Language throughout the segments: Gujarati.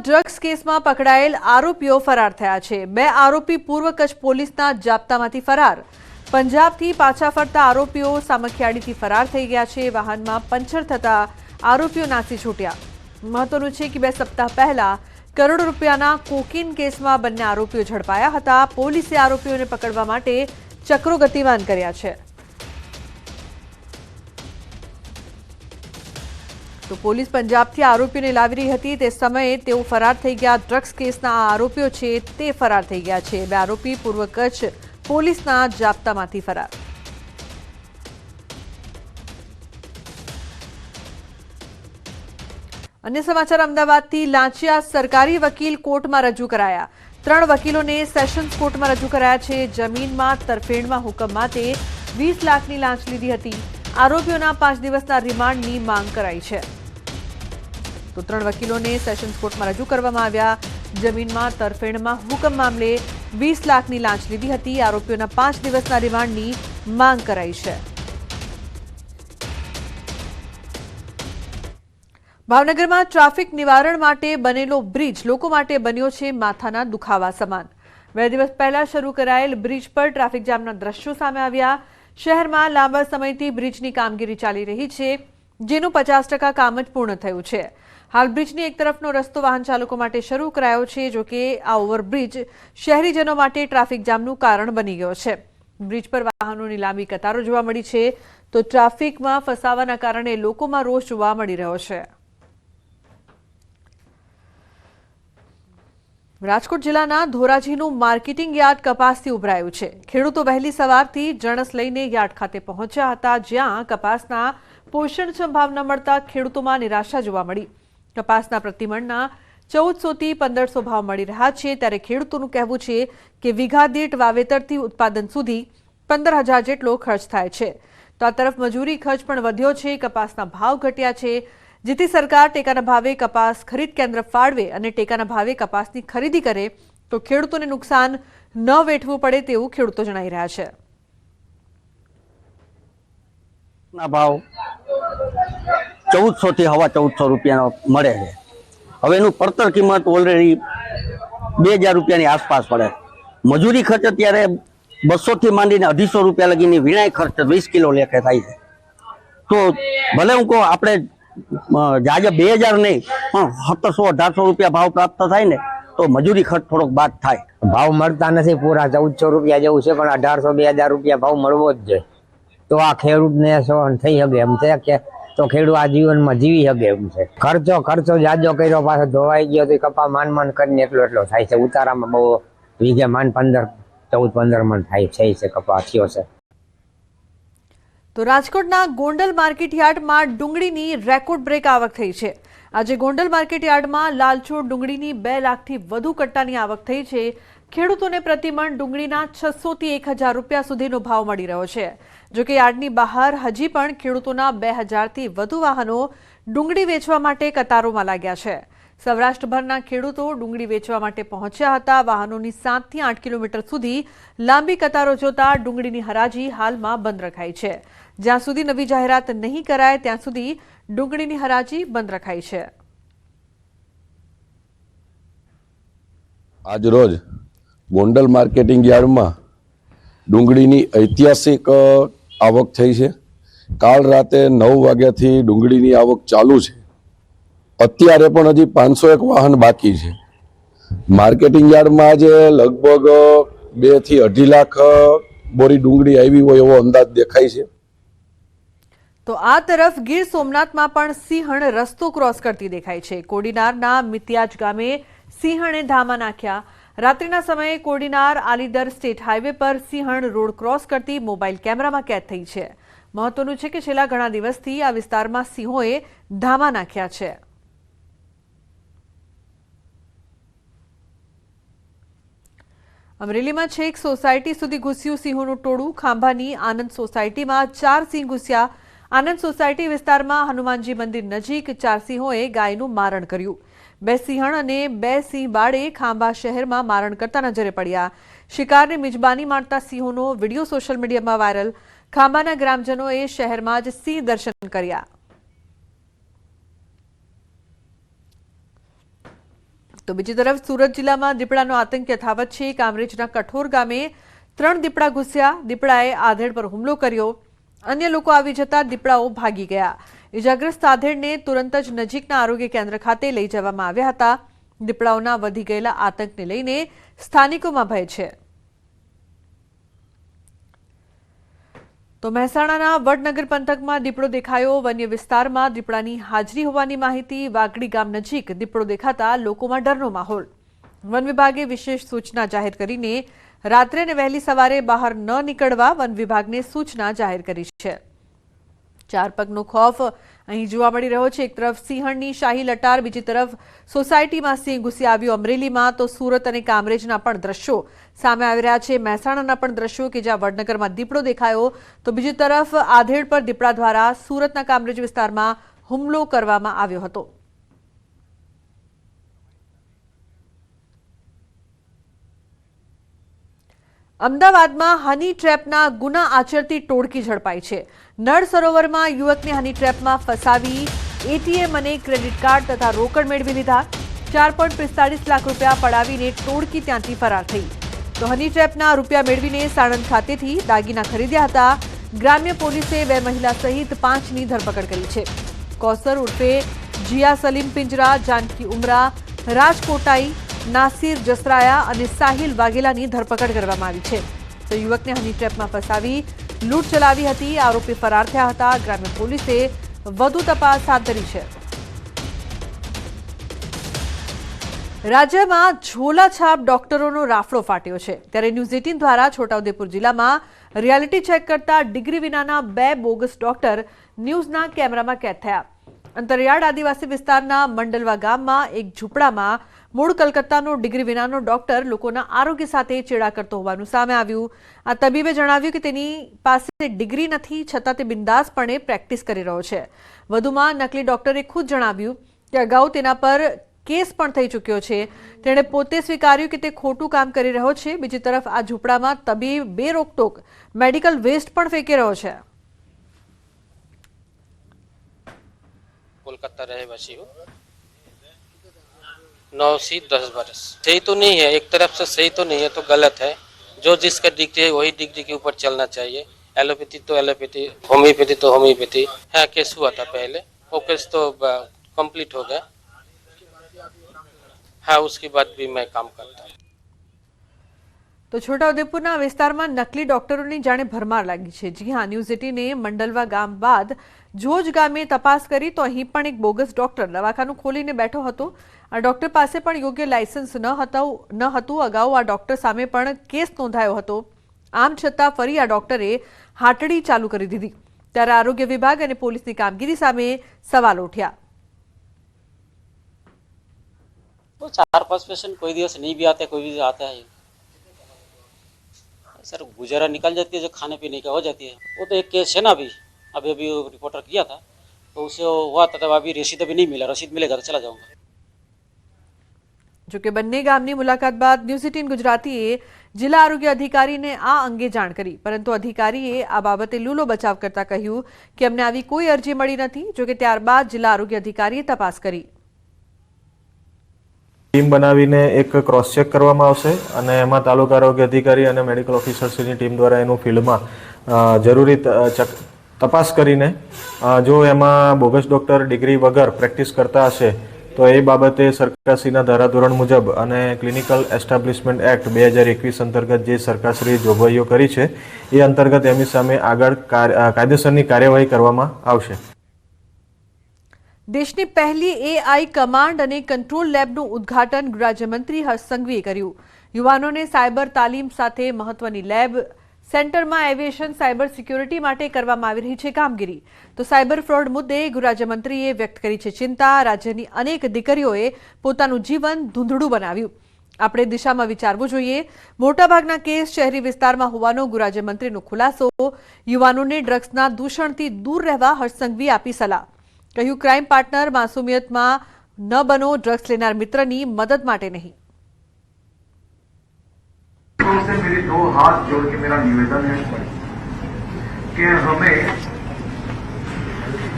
ડ્રગ્સ કેસમાં પકડાયેલ આરોપીઓ ફરાર થયા છે। બે આરોપી પૂર્વ કચ્છ પોલીસના જાપ્તામાંથી ફરાર। પંજાબથી પાછા ફરતા આરોપીઓ સામખિયાળીથી ફરાર થઈ ગયા છે। વાહનમાં પંચર થતા આરોપીઓ નાસી છૂટ્યા। મહત્વનું છે કે 2 સપ્તાહ પહેલા કરોડો રૂપિયાના કોકીન કેસમાં બંને આરોપીઓ ઝડપાયા હતા। પોલીસે આરોપીઓને પકડવા માટે ચક્રો ગતિમાન કર્યા છે। तो પોલીસ પંજાબથી આરોપીઓને લાવી રહી હતી તે સમયે તેઓ ફરાર થઈ ગયા। ડ્રગ્સ કેસના આ આરોપીઓ છે તે ફરાર થઈ ગયા છે। બે આરોપી પૂર્વ કચ્છ પોલીસના જાપ્તામાંથી ફરાર। अन्य समाचार अमदावादથી लांचिया सरकारी वकील कोर्टમાં રજૂ કરાયા। 3 વકીલોને સેશન્સ કોર્ટમાં રજૂ કરાયા છે। જમીનમાં તરફેણમાં હુકમ માટે 20 લાખની લાંચ લીધી હતી। આરોપીઓના 5 દિવસના રિમાન્ડની માંગ કરાઈ છે। તો 3 વકીલોને સેશન્સ કોર્ટમાં રજૂ કરવામાં આવ્યા। જમીનમાં તરફેણમાં હુકમ મામલે 20 લાખની લાંચ લીધી હતી। આરોપીઓના 5 દિવસના રિમાન્ડની માંગ કરાઈ છે। ભાવનગરમાં ટ્રાફિક નિવારણ માટે બનેલો બ્રિજ લોકો માટે બન્યો છે માથાના દુખાવા સમાન। 2 દિવસ પહેલા શરૂ કરાયેલ બ્રિજ પર ટ્રાફિક જામના દ્રશ્યો સામે આવ્યા। શહેરમાં લાંબા સમયથી બ્રિજની કામગીરી ચાલી રહી છે, જેનું 50% કામ જ પૂર્ણ થયું છે। હાલ બ્રિજની એક તરફનો રસ્તો વાહન ચાલકો માટે શરૂ કરાયો છે, જો કે આ ઓવરબ્રિજ શહેરીજનો માટે ટ્રાફિક જામનું કારણ બની ગયો છે। બ્રિજ પર વાહનોની લાંબી કતારો જોવા મળી છે, તો ટ્રાફિકમાં ફસાવાના કારણે લોકોમાં રોષ જોવા મળી રહ્યો છે। રાજકોટ જિલ્લાના ધોરાજીનું માર્કેટિંગ યાર્ડ કપાસથી ઉભરાયું છે। ખેડૂતો વહેલી સવારથી જણસ લઈને યાર્ડ ખાતે પહોંચ્યા હતા, જ્યાં કપાસના પોષણક્ષમ ભાવ ન મળતા ખેડૂતોમાં નિરાશા જોવા મળી। કપાસના પ્રતિમણના 1400 થી 1500 ભાવ મળી રહ્યા છે, ત્યારે ખેડૂતોનું કહેવું છે કે વીઘા દીઠ વાવેતરથી ઉત્પાદન સુધી 15000 જેટલો ખર્ચ થાય છે। તો આ તરફ મજૂરી ખર્ચ પણ વધ્યો છે। કપાસના ભાવ ઘટ્યા છે, જેથી સરકાર ટેકાના ભાવે કપાસ ખરીદ કેન્દ્ર ફાળવે અને ટેકાના ભાવે કપાસની ખરીદી કરે તો ખેડૂતોને નુકસાન ન વેઠવું પડે તેવું ખેડૂતો જણાવી રહ્યા છે। ના ભાવ 1400 થી 1450 રૂપિયાનો મળે છે। હવે એનું પડતર કિંમત ઓલરેડી 2000 રૂપિયાની આસપાસ પડે। મજૂરી ખર્ચ અત્યારે 200 થી માંડીને 250 રૂપિયા લગીની વીણાઈ ખર્ચ 20 કિલો લેખે થાય છે। તો ભલે હું કહું આપણે જાજે 2000 નહીં પણ 1700-1800 રૂપિયા ભાવ પ્રાપ્ત થાય ને તો મજૂરી ખર્ચ થોડોક બાદ થાય। ભાવ મળતા નથી, પૂરા 1400 રૂપિયા જેવું છે, પણ 1800-2000 રૂપિયા ભાવ મળવો જ જોઈએ તો આ ખેડૂતને સહન થઈ શકે એમ છે કે તો ખેડૂત આ જીવનમાં જીવી શકે એમ છે। ખર્ચો જાજો કર્યો, પાછો ધોવાઈ ગયો તો કપા માન કરીને એટલો થાય છે। ઉતારામાં બહુ વીઘે 14-15 મણ થાય છે કપા થયો છે। તો રાજકોટના ગોંડલ માર્કેટ યાર્ડમાં ડુંગળીની રેકોર્ડ બ્રેક આવક થઈ છે। આજે ગોંડલ માર્કેટ યાર્ડમાં લાલચોળ ડુંગળીની 2 લાખથી વધુ કટ્ટાની આવક થઈ છે। ખેડૂતોને પ્રતિમણ ડુંગળીના 600 થી 1000 રૂપિયા સુધીનો ભાવ મળી રહ્યો છે। જો કે યાર્ડની બહાર હજી પણ ખેડૂતોના 2000 થી વધુ વાહનો ડુંગળી વેચવા માટે કતારોમાં લાગ્યા છે। સૌરાષ્ટ્રભરના ખેડૂતો ડુંગળી વેચવા માટે પહોંચ્યા હતા। વાહનોની 7 થી 8 કિલોમીટર સુધી લાંબી કતારો જોતા ડુંગળીની હરાજી હાલમાં બંધ રખાઈ છે। જ્યાં સુધી નવી જાહેરાત નહીં કરાય ત્યાં સુધી ડુંગળીની હરાજી બંધ રખાઈ છે। આજ રોજ ગોંડલ માર્કેટિંગ યાર્ડમાં ડુંગળીની ઐતિહાસિક આવક થઈ છે। કાલ રાતે 9 વાગ્યાથી ડુંગળીની આવક ચાલુ છે। અત્યારે પણ હજી 501 વાહન બાકી છે। માર્કેટિંગ યાર્ડમાં આજે લગભગ 2 થી 2.5 લાખ બોરી ડુંગળી આવી હોય એવો અંદાજ દેખાય છે। તો આ તરફ ગીર સોમનાથમાં પણ સિંહણ રસ્તો ક્રોસ કરતી દેખાય છે। કોડીનારના મિતિયાજ ગામે સિંહણે ધામા નાખ્યા। રાત્રિના સમયે કોડીનાર આલીદર સ્ટેટ હાઈવે પર સિંહણ રોડ ક્રોસ કરતી મોબાઈલ કેમેરામાં કેદ થઈ છે। મહત્વનું છે કે છેલ્લા ઘણા દિવસથી આ વિસ્તારમાં સિંહોએ ધામા નાખ્યા છે। અમરેલીમાં છેક સોસાયટી સુધી ઘૂસ્યું સિંહોનું ટોળું। ખાંભાની આનંદ સોસાયટીમાં 4 સિંહ ઘૂસ્યા। આનંદ સોસાયટી વિસ્તારમાં હનુમાનજી મંદિર નજીક 4 સિંહોએ ગાયનું મારણ કર્યું। 2 સિંહણ અને 2 સિંહ બાળે ખાંભા શહેરમાં મારણ કરતા નજરે પડ્યા। શિકારની મિજબાની માણતા સિંહોનો વિડીયો સોશિયલ મીડિયામાં વાયરલ। ખાંભાના ગ્રામજનોએ શહેરમાં જ સિંહ દર્શન કર્યા। તો બીજી તરફ સુરત જિલ્લામાં દીપડાનો આતંક યથાવત છે। કામરેજના કઠોર ગામે 3 દીપડા ઘૂસ્યા। દીપડાએ આધેડ પર હુમલો કર્યો। અન્ય લોકો આવી જતા દીપડાઓ ભાગી ગયા। ઇજાગ્રસ્ત આધેડને તુરંત જ નજીકના આરોગ્ય કેન્દ્ર ખાતે લઈ જવામાં આવ્યા હતા। દીપડાઓના વધી ગયેલા આતંકને લઈને સ્થાનિકોમાં ભય છે। તો મહેસાણાના વડનગર પંથકમાં દીપડો દેખાયો। વન્ય વિસ્તારમાં દીપડાની હાજરી હોવાની માહિતી। વાગડી ગામ નજીક દીપડો દેખાતા લોકોમાં ડરનો માહોલ। વન વિભાગે વિશેષ સૂચના જાહેર કરીને રાત્રે અને વહેલી સવારે બહાર ન નીકળવા વન વિભાગને સૂચના જાહેર કરી છે। 4 પગનો ખોફ અહીં જોવા મળી રહ્યો છે। એક તરફ સિંહણની શાહી લટાર, બીજી તરફ સોસાયટીમાં સિંહ ઘૂસી આવ્યો। અમરેલીમાં તો સુરત અને કામરેજના પણ દ્રશ્યો સામે આવી રહ્યા છે। મહેસાણાના પણ દ્રશ્યો કે જ્યાં વડનગરમાં દીપડો દેખાયો તો બીજી તરફ આધેડ પર દીપડા દ્વારા સુરતના કામરેજ વિસ્તારમાં હુમલો કરવામાં આવ્યો હતો। અમદાવાદમાં હની ટ્રેપના ગુના આચરતી ટોળકી ઝડપાઈ છે। નળ સરોવરમાં યુવકને હની ટ્રેપમાં ફસાવી એટીએમ અને ક્રેડિટ કાર્ડ તથા રોકડ મેળવી લીધા। 4.45 લાખ રૂપિયા પડાવીને ટોળકી ત્યાંથી ફરાર થઈ। તો હની ટ્રેપના રૂપિયા મેળવીને સાણંદ ખાતેથી દાગીના ખરીદ્યા હતા। ગ્રામ્ય પોલીસે 2 મહિલા સહિત 5ની ધરપકડ કરી છે। કૌસર ઉર્ફે જીયા સલીમ પિંજરા, જાનકી ઉમરા, રાજકોટાઈ, નાસિર જસરાયા અને સાહિલ વાઘેલાની ધરપકડ કરવામાં આવી છે। તો યુવકને હની ટ્રેપમાં ફસાવી લૂંટ ચલાવી હતી। આરોપી ફરાર થયા હતા। ગ્રામ્ય પોલીસે વધુ તપાસ હાથ ધરી છે। રાજ્યમાં ઝોલાછાપ ડોક્ટરોનો રાફડો ફાટ્યો છે। ત્યારે ન્યૂઝ 18 દ્વારા છોટાઉદેપુર જિલ્લામાં રિયાલિટી ચેક કરતા ડિગ્રી વિનાના 2 બોગસ ડોક્ટર ન્યૂઝના કેમેરામાં કેદ થયા। અંતરિયાળ આદિવાસી વિસ્તારના મંડલવા ગામમાં એક ઝૂંપડામાં મૂળ કલકત્તાનો ડિગ્રી વિનાનો ડોક્ટર લોકોના આરોગ્ય સાથે ચેડા કરતો હોવાનું સામે આવ્યું। આ તબીબે જણાવ્યું કે તેની પાસે ડિગ્રી નથી, છતાં તે બિંદાસપણે પ્રેક્ટિસ કરી રહ્યો છે। વધુમાં નકલી ડોક્ટરે ખુદ જણાવ્યું કે અગાઉ તેના પર કેસ પણ થઈ ચૂક્યો છે। તેણે પોતે સ્વીકાર્યું કે તે ખોટું કામ કરી રહ્યો છે। બીજી તરફ આ ઝૂંપડામાં તબીબ બેરોકટોક મેડિકલ વેસ્ટ પણ ફેંકી રહ્યો છે। कोलकाता रहवासी हूँ, 9 से 10 बरस। सही तो नहीं है, एक तरफ से सही तो नहीं है तो गलत है। जो जिसका डिग्री है वही डिग्री के ऊपर चलना चाहिए। एलोपैथी तो एलोपैथी, होम्योपैथी तो होम्योपैथी। हाँ, केस हुआ था पहले, वो केस तो कंप्लीट हो गया। हाँ, उसके बाद भी मैं काम करता हूँ। તો છોટાઉદેપુરના વિસ્તારમાં નકલી ડોક્ટરોની જાણે ભરમાર લાગી છે। જી હા, ન્યૂઝ 18ને મંડલવા ગામ બાદ જોજ ગામે તપાસ કરી તો અહીં પણ એક બોગસ ડોક્ટર દવાખાનું ખોલીને બેઠો હતો। આ ડોક્ટર પાસે પણ યોગ્ય લાયસન્સ ન હતું। અગાઉ આ ડોક્ટર સામે પણ કેસ નોંધાયો હતો। આમ છતાં ફરી આ ડોક્ટરે હાટડી ચાલુ કરી દીધી। ત્યારે આરોગ્ય વિભાગ અને પોલીસની કામગીરી સામે સવાલ ઉઠ્યા। तो 4-5 पेशेंट कोई दिवस नहीं भी आते, कोई भी आता है सर। गुजारा निकल जाती है, जो खाने पीने का हो जाती है। वो तो एक केस है ना, अभी रिपोर्टर किया था तो उसे हुआ था, तब अभी रसीद अभी नहीं मिला। रसीद मिलेगा तो चला जाऊंगा। જો કે બંને ગામની મુલાકાત બાદ ન્યૂઝ 18 ગુજરાતીએ જિલ્લા આરોગ્ય અધિકારીને આ અંગે જાણ કરી, પરંતુ અધિકારીએ આ બાબતે લૂલો બચાવ કરતા કહ્યું કે અમને આવી કોઈ અરજી મળી નથી। જો કે ત્યારબાદ જિલ્લા આરોગ્ય અધિકારીએ તપાસ કરી। ટીમ બનાવીને એક ક્રોસ ચેક કરવામાં આવશે અને એમાં તાલુકા આરોગ્ય અધિકારી અને મેડિકલ ઓફિસર્સની ટીમ દ્વારા એનું ફિલ્ડમાં જરૂરી તપાસ કરીને જો એમાં બોગસ ડૉક્ટર ડિગ્રી વગર પ્રેક્ટિસ કરતા હશે તો એ બાબતે સરકારશ્રીના ધારાધોરણ મુજબ અને ક્લિનિકલ એસ્ટાબ્લિશમેન્ટ એક્ટ 2021 અંતર્ગત જે સરકારશ્રીએ જોગવાઈઓ કરી છે એ અંતર્ગત એમની સામે આગળ કાયદેસરની કાર્યવાહી કરવામાં આવશે। દેશની પહેલી એઆઈ કમાન્ડ અને કંટ્રોલ લેબનું ઉદ્ઘાટન ગૃહરાજ્યમંત્રી હર્ષ સંઘવીએ કર્યું। યુવાનોને સાયબર તાલીમ સાથે મહત્વની લેબ સેન્ટરમાં એવિએશન સાયબર સિક્યોરિટી માટે કરવામાં આવી રહી છે કામગીરી। તો સાયબર ફ્રોડ મુદ્દે ગૃહરાજ્યમંત્રીએ વ્યક્ત કરી છે ચિંતા। રાજ્યની અનેક દીકરીઓએ પોતાનું જીવન ધૂંધળું બનાવ્યું। આપણે દિશામાં વિચારવું જોઈએ। મોટાભાગના કેસ શહેરી વિસ્તારમાં હોવાનો ગૃહરાજ્યમંત્રીનો ખુલાસો। યુવાનોને ડ્રગ્સના દૂષણથી દૂર રહેવા હર્ષ સંઘવીએ આપી સલાહ। કહ્યું, ક્રાઇમ પાર્ટનર માસુમિયતમાં ન બનો, ડ્રગ્સ લેનાર મિત્રની મદદ માટે નહીં। से मेरे 2 हाथ जोड़ के मेरा निवेदन है कि हमें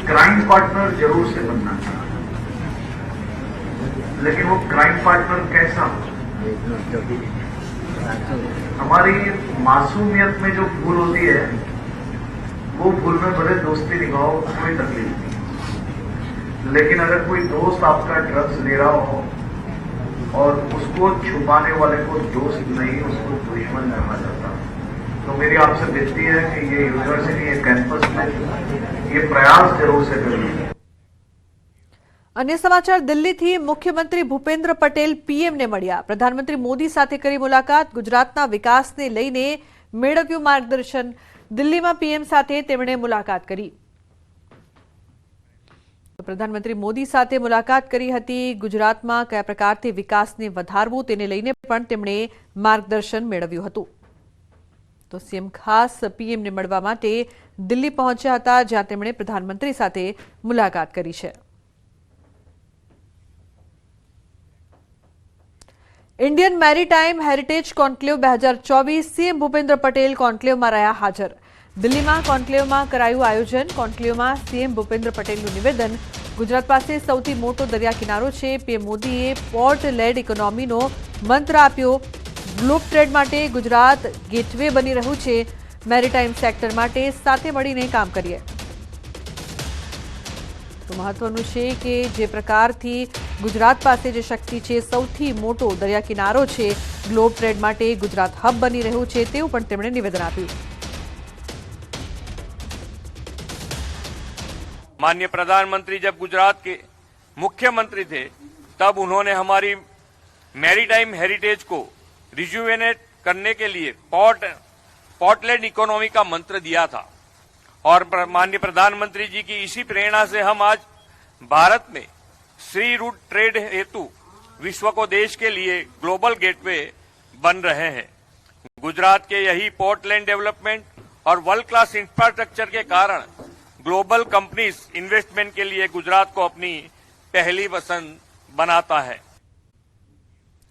क्राइम पार्टनर जरूर से बनना चाहिए, लेकिन वो क्राइम पार्टनर कैसा? हमारी मासूमियत में जो भूल होती है, वो भूल में बड़े दोस्ती निभाओ, कोई तकलीफ नहीं। लेकिन अगर कोई दोस्त आपका ड्रग्स ले रहा हो और उसको छुपाने वाले को दोस्त नहीं, उसको दुश्मन कहा जाता, तो मेरी आपसे विनती है कि ये यूनिवर्सिटी, ये कैंपस में ये प्रयास जरूर से करिए। अन्य समाचार दिल्हीથી મુખ્યમંત્રી ભૂપેન્દ્ર પટેલ પીએમને મળ્યા। પ્રધાનમંત્રી મોદી સાથે કરી મુલાકાત। ગુજરાતના વિકાસને લઈને મેળવ્યું માર્ગદર્શન। દિલ્હીમાં પીએમ સાથે તેમણે મુલાકાત કરી। પ્રધાનમંત્રી મોદી સાથે મુલાકાત કરી હતી। ગુજરાતમાં કયા પ્રકારથી વિકાસને વધારવું તેને લઈને પણ તેમણે માર્ગદર્શન મેળવ્યું હતું। તો સીએમ ખાસ પીએમને મળવા માટે દિલ્હી પહોંચ્યા હતા, જ્યાં તેમણે પ્રધાનમંત્રી સાથે મુલાકાત કરી છે। Indian maritime heritage conclave 2024 CM Bhupendra Patel conclave में रहा हाजर। दिल्ली में कॉन्क्लेव में करायु आयोजन। कॉन्क्लेव में सीएम भूपेन्द्र पटेलનું निवेदन। गुजरात पास सौथी मोटो दरिया किनारो है। पीएम मोदीए पोर्ट लेड इकोनॉमीनो मंत्र आप्यो। ग्लोब ट्रेड माटे गुजरात गेटवे बनी रह्यु छे। मेरीटाइम सेक्टर माटे साथे मळीने काम करीए। तो महत्वनुं छे के जे प्रकारथी गुजरात पासे जे शक्ति छे, सौथी मोटो दरिया किनारो छे, ग्लोब ट्रेड माटे गुजरात हब बनी रह्यु छे, तेवुं पण તેમણે નિવેદન આપ્યું। माननीय प्रधानमंत्री जब गुजरात के मुख्यमंत्री थे, तब उन्होंने हमारी मैरीटाइम हेरिटेज को रिजुवेनेट करने के लिए पोर्टलैंड इकोनॉमी का मंत्र दिया था। और माननीय प्रधानमंत्री जी की इसी प्रेरणा से हम आज भारत में सी रूट ट्रेड हेतु विश्व को देश के लिए ग्लोबल गेटवे बन रहे हैं। गुजरात के यही पोर्टलैंड डेवलपमेंट और वर्ल्ड क्लास इंफ्रास्ट्रक्चर के कारण ग्लोबल कंपनीज इन्वेस्टमेंट के लिए गुजरात को अपनी पहली पसंद बनाता है।